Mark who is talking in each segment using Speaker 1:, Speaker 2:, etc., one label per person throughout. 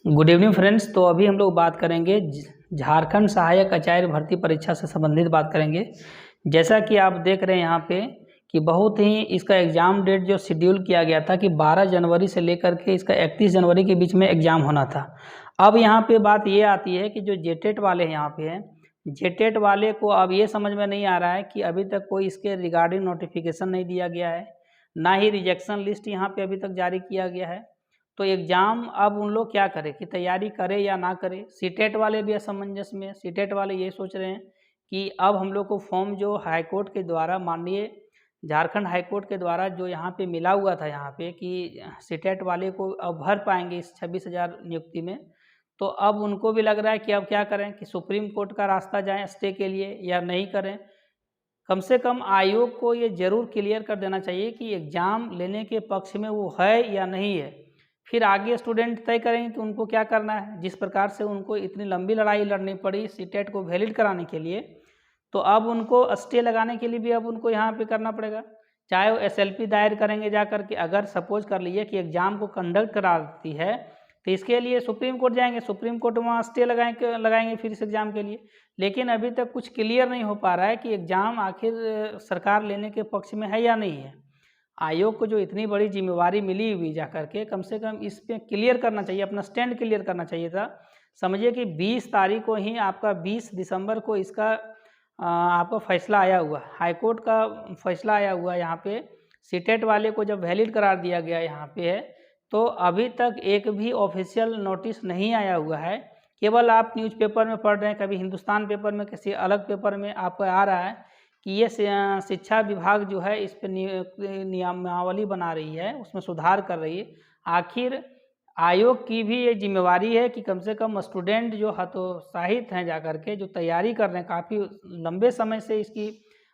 Speaker 1: Good evening friends. तो अभी हम लोग बात करेंगे झारखंड सहायक आचार्य भर्ती परीक्षा से संबंधित बात करेंगे। जैसा कि आप देख रहे हैं यहाँ पे कि बहुत ही इसका एग्ज़ाम डेट जो शेड्यूल किया गया था कि 12 जनवरी से लेकर के इसका 31 जनवरी के बीच में एग्ज़ाम होना था। अब यहाँ पे बात ये आती है कि जो जेटेट वाले यहाँ पे हैं, जेटेट वाले को अब ये समझ में नहीं आ रहा है कि अभी तक कोई इसके रिगार्डिंग नोटिफिकेशन नहीं दिया गया है, ना ही रिजेक्शन लिस्ट यहाँ पे अभी तक जारी किया गया है। तो एग्ज़ाम अब उन लोग क्या करें कि तैयारी करें या ना करें। सीटेट वाले भी असमंजस में, सीटेट वाले ये सोच रहे हैं कि अब हम लोग को फॉर्म जो हाईकोर्ट के द्वारा, माननीय झारखंड हाईकोर्ट के द्वारा जो यहाँ पे मिला हुआ था यहाँ पे कि सीटेट वाले को अब भर पाएंगे इस 26,000 नियुक्ति में, तो अब उनको भी लग रहा है कि अब क्या करें कि सुप्रीम कोर्ट का रास्ता जाएं स्टे के लिए या नहीं करें। कम से कम आयोग को ये ज़रूर क्लियर कर देना चाहिए कि एग्ज़ाम लेने के पक्ष में वो है या नहीं है। फिर आगे स्टूडेंट तय करेंगे कि उनको क्या करना है। जिस प्रकार से उनको इतनी लंबी लड़ाई लड़नी पड़ी सीटेट को वैलिड कराने के लिए, तो अब उनको स्टे लगाने के लिए भी अब उनको यहाँ पे करना पड़ेगा। चाहे वो एसएलपी दायर करेंगे जा कर के, अगर सपोज कर लीजिए कि एग्ज़ाम को कंडक्ट करा देती है तो इसके लिए सुप्रीम कोर्ट जाएंगे, सुप्रीम कोर्ट वहाँ स्टे लगाएंगे फिर इस एग्ज़ाम के लिए। लेकिन अभी तक कुछ क्लियर नहीं हो पा रहा है कि एग्ज़ाम आखिर सरकार लेने के पक्ष में है या नहीं है। आयोग को जो इतनी बड़ी जिम्मेवारी मिली हुई जा करके, कम से कम इस पे क्लियर करना चाहिए, अपना स्टैंड क्लियर करना चाहिए था। समझिए कि 20 तारीख को ही आपका 20 दिसंबर को इसका आपका फैसला आया हुआ, हाईकोर्ट का फैसला आया हुआ यहाँ पे। सीटेट वाले को जब वैलिड करार दिया गया यहाँ पे है, तो अभी तक एक भी ऑफिशियल नोटिस नहीं आया हुआ है। केवल आप न्यूज़पेपर में पढ़ रहे हैं, कभी हिंदुस्तान पेपर में, किसी अलग पेपर में आपको आ रहा है कि ये शिक्षा विभाग जो है इस पर नियमावली बना रही है, उसमें सुधार कर रही है। आखिर आयोग की भी ये जिम्मेवारी है कि कम से कम स्टूडेंट जो हतोत्साहित हैं जा कर के, जो तैयारी कर रहे हैं, काफ़ी लंबे समय से इसकी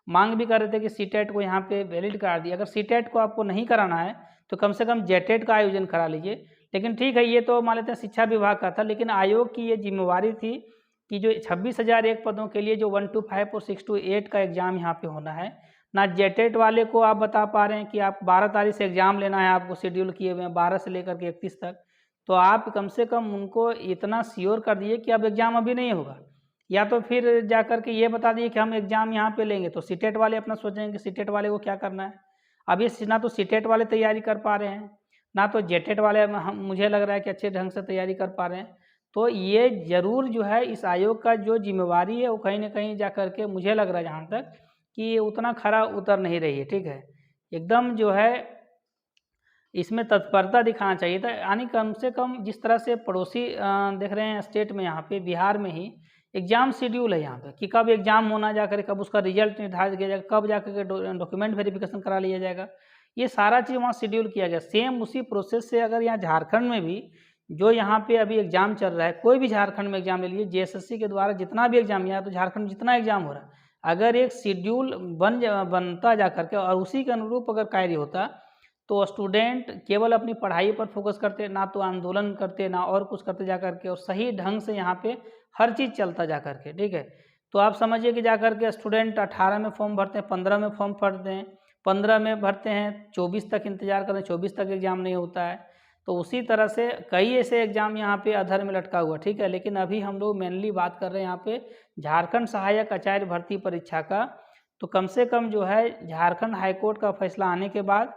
Speaker 1: मांग भी कर रहे थे कि सीटेट को यहाँ पे वैलिड करा दिया। अगर सीटेट को आपको नहीं कराना है तो कम से कम जेटेट का आयोजन करा लीजिए। लेकिन ठीक है, ये तो मान लेते हैं शिक्षा विभाग का था, लेकिन आयोग की ये जिम्मेवारी थी कि जो 26,001 पदों के लिए जो 1 to 5 और 6 to 8 का एग्ज़ाम यहाँ पे होना है, ना जेटेट वाले को आप बता पा रहे हैं कि आप 12 तारीख से एग्ज़ाम लेना है, आपको शेड्यूल किए हुए हैं 12 से लेकर के 31 तक। तो आप कम से कम उनको इतना श्योर कर दिए कि अब एग्ज़ाम अभी नहीं होगा, या तो फिर जा कर के ये बता दिए कि हम एग्ज़ाम यहाँ पे लेंगे। तो सीटेट वाले अपना सोचेंगे कि सीटेट वाले को क्या करना है। अब ये ना तो सीटेट वाले तैयारी कर पा रहे हैं, ना तो जेटेट वाले मुझे लग रहा है कि अच्छे ढंग से तैयारी कर पा रहे हैं। तो ये ज़रूर जो है इस आयोग का जो जिम्मेवारी है वो कहीं ना कहीं जा कर के, मुझे लग रहा है जहाँ तक, कि ये उतना खरा उतर नहीं रही है। ठीक है, एकदम जो है इसमें तत्परता दिखाना चाहिए था। यानी कम से कम जिस तरह से पड़ोसी देख रहे हैं स्टेट में, यहाँ पे बिहार में ही एग्ज़ाम शेड्यूल है यहाँ पे कि कब एग्ज़ाम होना, जाकर कब उसका रिजल्ट निर्धारित किया जाएगा, कब जाकर के डॉक्यूमेंट वेरिफिकेशन करा लिया जाएगा, ये सारा चीज़ वहाँ शेड्यूल किया गया। सेम उसी प्रोसेस से अगर यहाँ झारखंड में भी जो यहाँ पे अभी एग्ज़ाम चल रहा है, कोई भी झारखंड में एग्ज़ाम ले लीजिए, जेएसएससी के द्वारा जितना भी एग्ज़ाम यहाँ तो झारखंड में जितना एग्ज़ाम हो रहा है, अगर एक शेड्यूल बनता जा करके और उसी के अनुरूप अगर कार्य होता, तो स्टूडेंट केवल अपनी पढ़ाई पर फोकस करते, ना तो आंदोलन करते, ना और कुछ करते जा करके, और सही ढंग से यहाँ पे हर चीज़ चलता जा करके। ठीक है, तो आप समझिए कि जा करके स्टूडेंट 18 में फॉर्म भरते हैं, 15 में फॉर्म भरते हैं, 15 में भरते हैं, 24 तक इंतजार करते हैं, 24 तक एग्ज़ाम नहीं होता है। तो उसी तरह से कई ऐसे एग्ज़ाम यहाँ पे अधर में लटका हुआ। ठीक है, लेकिन अभी हम लोग मेनली बात कर रहे हैं यहाँ पे झारखंड सहायक आचार्य भर्ती परीक्षा का। तो कम से कम जो है झारखंड हाईकोर्ट का फैसला आने के बाद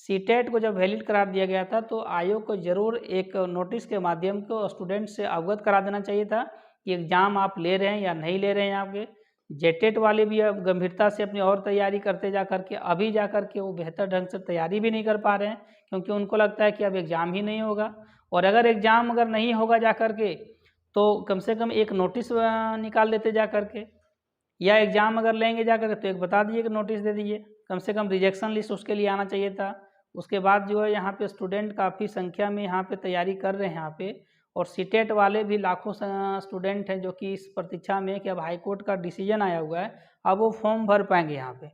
Speaker 1: सीटेट को जब वैलिड करार दिया गया था, तो आयोग को ज़रूर एक नोटिस के माध्यम को स्टूडेंट से अवगत करा देना चाहिए था कि एग्ज़ाम आप ले रहे हैं या नहीं ले रहे हैं। आपके जेटेट वाले भी अब गंभीरता से अपनी और तैयारी करते जा करके, अभी जा करके वो बेहतर ढंग से तैयारी भी नहीं कर पा रहे हैं, क्योंकि उनको लगता है कि अब एग्ज़ाम ही नहीं होगा। और अगर एग्ज़ाम अगर नहीं होगा जा करके, तो कम से कम एक नोटिस निकाल देते जा करके, या एग्ज़ाम अगर लेंगे जा करके तो एक बता दीजिए कि नोटिस दे दीजिए। कम से कम रिजेक्शन लिस्ट उसके लिए आना चाहिए था। उसके बाद जो है यहाँ पे स्टूडेंट काफ़ी संख्या में यहाँ पे तैयारी कर रहे हैं यहाँ पे, और सीटेट वाले भी लाखों स्टूडेंट हैं जो कि इस प्रतीक्षा में कि अब हाईकोर्ट का डिसीजन आया हुआ है, अब वो फॉर्म भर पाएंगे यहाँ पे।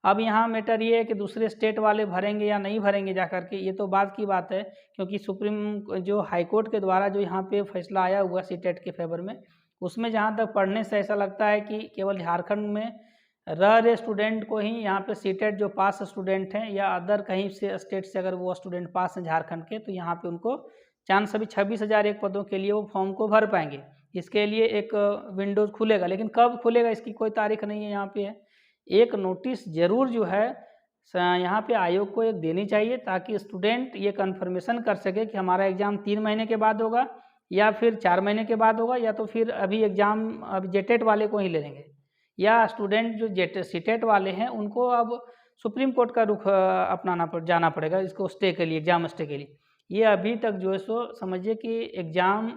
Speaker 1: अब यहाँ मैटर ये है कि दूसरे स्टेट वाले भरेंगे या नहीं भरेंगे जा करके, ये तो बाद की बात है, क्योंकि सुप्रीम जो हाईकोर्ट के द्वारा जो यहाँ पे फैसला आया हुआ सीटेट के फेवर में, उसमें जहाँ तक पढ़ने से ऐसा लगता है कि केवल झारखंड में रह रहे स्टूडेंट को ही यहाँ पे सीटेट जो पास स्टूडेंट हैं, या अदर कहीं से स्टेट से अगर वो स्टूडेंट पास हैं झारखंड के, तो यहाँ पे उनको चांस सभी 26,001 पदों के लिए वो फॉर्म को भर पाएंगे। इसके लिए एक विंडोज खुलेगा, लेकिन कब खुलेगा इसकी कोई तारीख नहीं है यहाँ पे है। एक नोटिस जरूर जो है यहाँ पे आयोग को एक देनी चाहिए, ताकि स्टूडेंट ये कन्फर्मेशन कर सके कि हमारा एग्ज़ाम 3 महीने के बाद होगा या फिर 4 महीने के बाद होगा, या तो फिर अभी एग्ज़ाम अब जेटेट वाले को ही ले लेंगे, या स्टूडेंट जो सीटेट वाले हैं उनको अब सुप्रीम कोर्ट का रुख जाना पड़ेगा इसको स्टे के लिए, एग्ज़ाम स्टे के लिए। ये अभी तक जो है सो समझिए कि एग्ज़ाम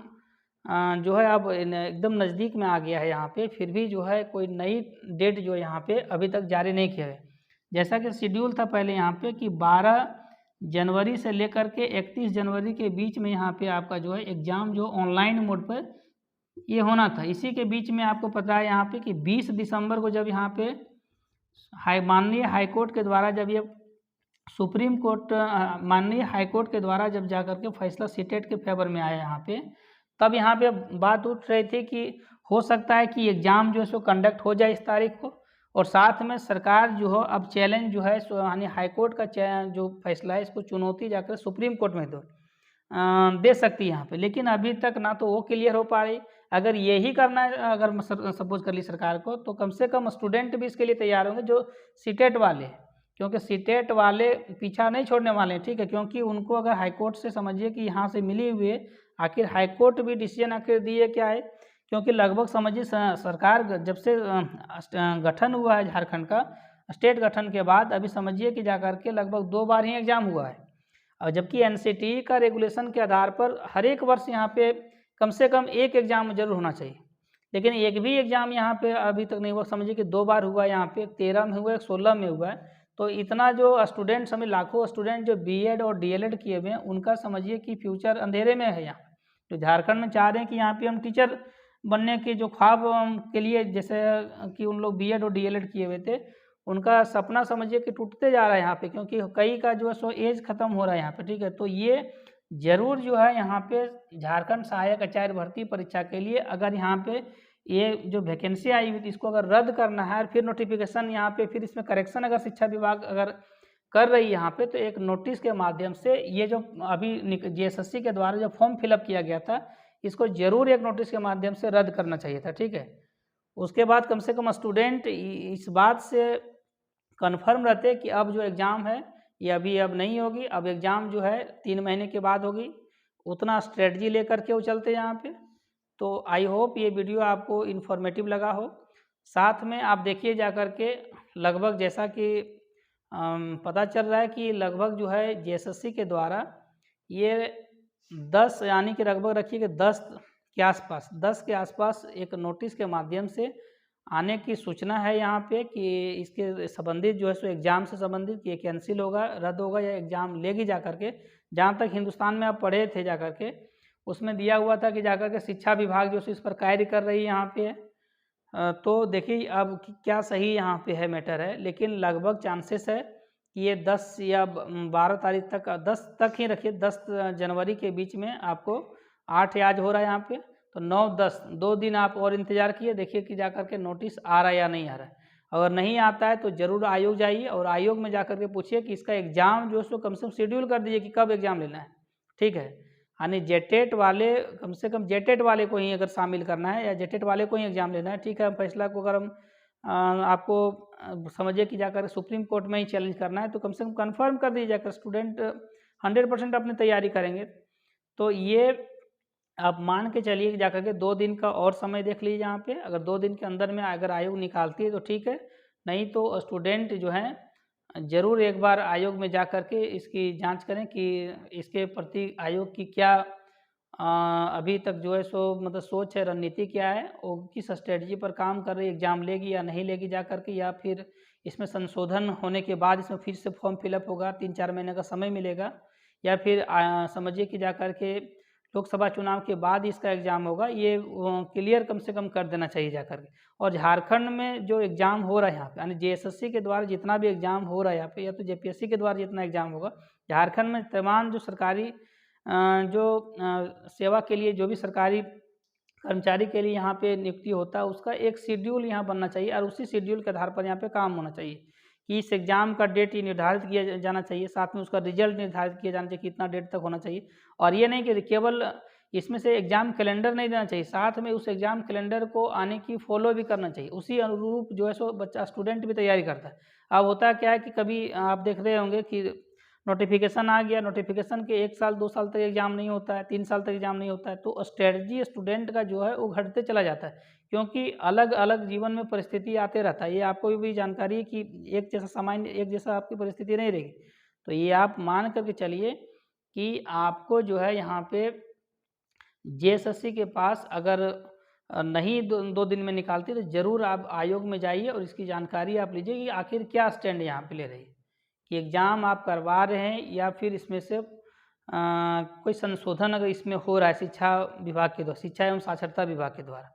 Speaker 1: जो है अब एकदम नज़दीक में आ गया है यहाँ पे, फिर भी जो है कोई नई डेट जो यहाँ पे अभी तक जारी नहीं किया है। जैसा कि शेड्यूल था पहले यहाँ पे कि 12 जनवरी से लेकर के 31 जनवरी के बीच में यहाँ पे आपका जो है एग्ज़ाम जो ऑनलाइन मोड पर ये होना था। इसी के बीच में आपको पता है यहाँ पे कि 20 दिसंबर को जब यहाँ पे माननीय हाईकोर्ट के द्वारा जब ये सुप्रीम कोर्ट माननीय हाईकोर्ट के द्वारा जब जा कर के फैसला सीटेट के फेवर में आया यहाँ पे, तब यहाँ पे बात उठ रही थी कि हो सकता है कि एग्ज़ाम जो है सो कंडक्ट हो जाए इस तारीख को, और साथ में सरकार जो हो अब चैलेंज जो है सो यानी हाईकोर्ट का जो फैसला है इसको चुनौती जाकर सुप्रीम कोर्ट में दे सकती है यहाँ पे। लेकिन अभी तक ना तो वो क्लियर हो पा रही। अगर यही करना है, अगर सपोज कर ली सरकार को, तो कम से कम स्टूडेंट भी इसके लिए तैयार होंगे जो सीटेट वाले हैं, क्योंकि सीटेट वाले पीछा नहीं छोड़ने वाले हैं, ठीक है। क्योंकि उनको अगर हाईकोर्ट से समझिए कि यहाँ से मिली हुई है, आखिर हाईकोर्ट भी डिसीजन आखिर दिए क्या है, क्योंकि लगभग समझिए सरकार जब से गठन हुआ है झारखंड का, स्टेट गठन के बाद अभी समझिए कि जा करके लगभग 2 बार ही एग्ज़ाम हुआ है, और जबकि एनसीटी का रेगुलेशन के आधार पर हर एक वर्ष यहाँ पे कम से कम एक एग्ज़ाम जरूर होना चाहिए, लेकिन एक भी एग्ज़ाम यहाँ पे अभी तक नहीं हुआ। समझिए कि 2 बार हुआ, यहाँ पे 13 में हुआ, 16 में हुआ है। तो इतना जो स्टूडेंट समझ लाखों स्टूडेंट जो बीएड और डीएलएड किए हुए हैं, उनका समझिए कि फ्यूचर अंधेरे में है। यहाँ जो झारखंड में चाह रहे हैं कि यहाँ पे हम टीचर बनने के जो ख्वाब के लिए, जैसे कि उन लोग बीएड और डीएलएड किए हुए थे, उनका सपना समझिए कि टूटते जा रहा है यहाँ पे, क्योंकि कई का जो है सो एज खत्म हो रहा है यहाँ पे, ठीक है। तो ये जरूर जो है यहाँ पे झारखंड सहायक आचार्य भर्ती परीक्षा के लिए अगर यहाँ पे ये जो वैकेंसी आई हुई थी इसको अगर रद्द करना है, और फिर नोटिफिकेशन यहाँ पे फिर इसमें करेक्शन अगर शिक्षा विभाग अगर कर रही है यहाँ पे, तो एक नोटिस के माध्यम से ये जो अभी जीएसएससी के द्वारा जो फॉर्म फिलअप किया गया था, इसको जरूर एक नोटिस के माध्यम से रद्द करना चाहिए था, ठीक है। उसके बाद कम से कम स्टूडेंट इस बात से कन्फर्म रहते कि अब जो एग्ज़ाम है ये अब नहीं होगी, अब एग्ज़ाम जो है 3 महीने के बाद होगी। उतना स्ट्रेटजी लेकर के वो चलते यहाँ पे। तो आई होप ये वीडियो आपको इन्फॉर्मेटिव लगा हो। साथ में आप देखिए जा कर के लगभग जैसा कि पता चल रहा है कि लगभग जो है जीएसएससी के द्वारा ये 10 यानी कि लगभग रखिए कि 10 के आसपास एक नोटिस के माध्यम से आने की सूचना है यहाँ पे कि इसके संबंधित जो है सो एग्ज़ाम से संबंधित ये कैंसिल होगा, रद्द होगा, या एग्ज़ाम लेगी जा कर के। जहाँ तक हिंदुस्तान में आप पढ़े थे जा कर के, उसमें दिया हुआ था कि जाकर के शिक्षा विभाग जो इस पर कार्य कर रही है यहाँ पे। तो देखिए अब क्या सही यहाँ पे है मैटर है, लेकिन लगभग चांसेस है कि ये 10 या 12 तारीख तक, 10 तक ही रखिए, 10 जनवरी के बीच में आपको 8 आज हो रहा है यहाँ पे, तो 9-10 2 दिन आप और इंतज़ार किए, देखिए कि जाकर के नोटिस आ रहा है या नहीं आ रहा है। अगर नहीं आता है तो ज़रूर आयोग जाइए और आयोग में जाकर के पूछिए कि इसका एग्ज़ाम जो है सो कम से कम शेड्यूल कर दीजिए कि कब एग्ज़ाम लेना है, ठीक है। यानी जेटेट वाले, कम से कम जेटेट वाले को ही अगर शामिल करना है या जेटेट वाले को ही एग्ज़ाम लेना है, ठीक है। फैसला को अगर हम आपको समझिए कि जाकर सुप्रीम कोर्ट में ही चैलेंज करना है, तो कम से कम कन्फर्म कर दीजिए जाकर, स्टूडेंट 100% अपनी तैयारी करेंगे। तो ये आप मान के चलिए कि जाकर के 2 दिन का और समय देख लीजिए यहाँ पे। अगर 2 दिन के अंदर में अगर आयोग निकालती है तो ठीक है, नहीं तो स्टूडेंट जो हैं ज़रूर एक बार आयोग में जा कर के इसकी जांच करें कि इसके प्रति आयोग की क्या अभी तक जो है सो मतलब सोच है, रणनीति क्या है, वो किस स्ट्रेटजी पर काम कर रही है, एग्ज़ाम लेगी या नहीं लेगी जा कर के, या फिर इसमें संशोधन होने के बाद इसमें फिर से फॉर्म फिलअप होगा, 3-4 महीने का समय मिलेगा, या फिर समझिए कि जा कर के लोकसभा चुनाव के बाद इसका एग्ज़ाम होगा। ये क्लियर कम से कम कर देना चाहिए जा कर के। और झारखंड में जो एग्ज़ाम हो रहा है यहाँ पे, यानी जेएसएससी के द्वारा जितना भी एग्ज़ाम हो रहा है यहाँ पे, या तो जेपीएससी के द्वारा जितना एग्ज़ाम होगा, झारखंड में तमाम जो सरकारी सेवा के लिए जो भी सरकारी कर्मचारी के लिए यहाँ पे नियुक्ति होता है, उसका एक शेड्यूल यहाँ बनना चाहिए और उसी शेड्यूल के आधार पर यहाँ पे काम होना चाहिए। कि इस एग्ज़ाम का डेट ये निर्धारित किया जाना चाहिए, साथ में उसका रिजल्ट निर्धारित किया जाना चाहिए कि इतना डेट तक होना चाहिए। और ये नहीं कि केवल इसमें से एग्ज़ाम कैलेंडर नहीं देना चाहिए, साथ में उस एग्ज़ाम कैलेंडर को आने की फॉलो भी करना चाहिए, उसी अनुरूप जो है सो बच्चा स्टूडेंट भी तैयारी करता है। अब होता क्या है कि कभी आप देख रहे होंगे कि नोटिफिकेशन आ गया, नोटिफिकेशन के 1 साल 2 साल तक एग्ज़ाम नहीं होता है, 3 साल तक एग्ज़ाम नहीं होता है, तो स्ट्रेटजी स्टूडेंट का जो है वो घटते चला जाता है, क्योंकि अलग-अलग जीवन में परिस्थिति आते रहता है। ये आपको भी जानकारी है कि एक जैसा सामान्य एक जैसा आपकी परिस्थिति नहीं रहेगी। तो ये आप मान कर के चलिए कि आपको जो है यहाँ पे जेएसएससी के पास अगर नहीं 2 दिन में निकालती तो ज़रूर आप आयोग में जाइए और इसकी जानकारी आप लीजिए कि आखिर क्या स्टैंड यहाँ पे ले रही है, कि एग्ज़ाम आप करवा रहे हैं या फिर इसमें से कोई संशोधन अगर इसमें हो रहा है शिक्षा विभाग के द्वारा, शिक्षा एवं साक्षरता विभाग के द्वारा।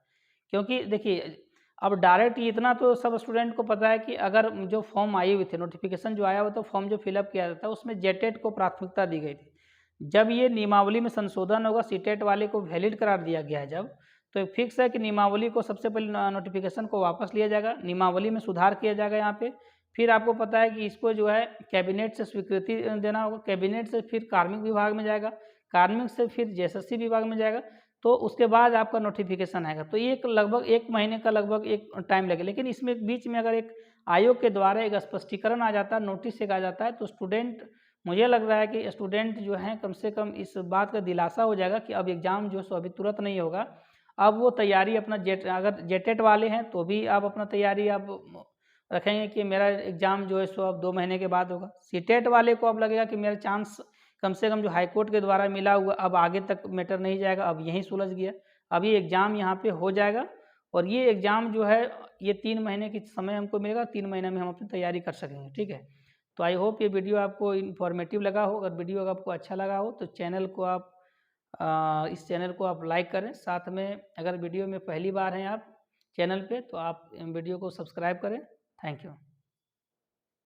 Speaker 1: क्योंकि देखिए अब डायरेक्ट इतना तो सब स्टूडेंट को पता है कि अगर जो फॉर्म आए हुए थे, नोटिफिकेशन जो आया हुआ था, फॉर्म जो फिलअप किया जाता है उसमें जेटेट को प्राथमिकता दी गई थी। जब ये नियमावली में संशोधन होगा, सीटेट वाले को वैलिड करार दिया गया है जब, तो फिक्स है कि नियमावली को सबसे पहले नोटिफिकेशन को वापस लिया जाएगा, नियमावली में सुधार किया जाएगा यहाँ पे। फिर आपको पता है कि इसको जो है कैबिनेट से स्वीकृति देना होगा, कैबिनेट से फिर कार्मिक विभाग में जाएगा, कार्मिक से फिर जेएसएससी विभाग में जाएगा, तो उसके बाद आपका नोटिफिकेशन आएगा। तो ये एक लगभग 1 महीने का लगभग एक टाइम लगेगा। लेकिन इसमें बीच में अगर एक आयोग के द्वारा एक स्पष्टीकरण आ जाता है, नोटिस एक आ जाता है, तो स्टूडेंट, मुझे लग रहा है कि स्टूडेंट जो हैं कम से कम इस बात का दिलासा हो जाएगा कि अब एग्ज़ाम जो है सो अभी तुरंत नहीं होगा। अब वो तैयारी अपना अगर जेटेट वाले हैं तो भी आप अपना तैयारी आप रखेंगे कि मेरा एग्ज़ाम जो है सो अब 2 महीने के बाद होगा। सीटेट वाले को अब लगेगा कि मेरा चांस कम से कम जो हाई कोर्ट के द्वारा मिला हुआ अब आगे तक मैटर नहीं जाएगा, अब यहीं सुलझ गया। अब ये एग्ज़ाम यहाँ पे हो जाएगा और ये एग्ज़ाम जो है ये 3 महीने की समय हमको मिलेगा, 3 महीने में हम अपनी तैयारी कर सकेंगे, ठीक है। तो आई होप ये वीडियो आपको इन्फॉर्मेटिव लगा हो। अगर वीडियो आपको अच्छा लगा हो तो चैनल को आप इस चैनल को आप लाइक करें, साथ में अगर वीडियो में पहली बार हैं आप चैनल पे तो आप वीडियो को सब्सक्राइब करें। Thank you.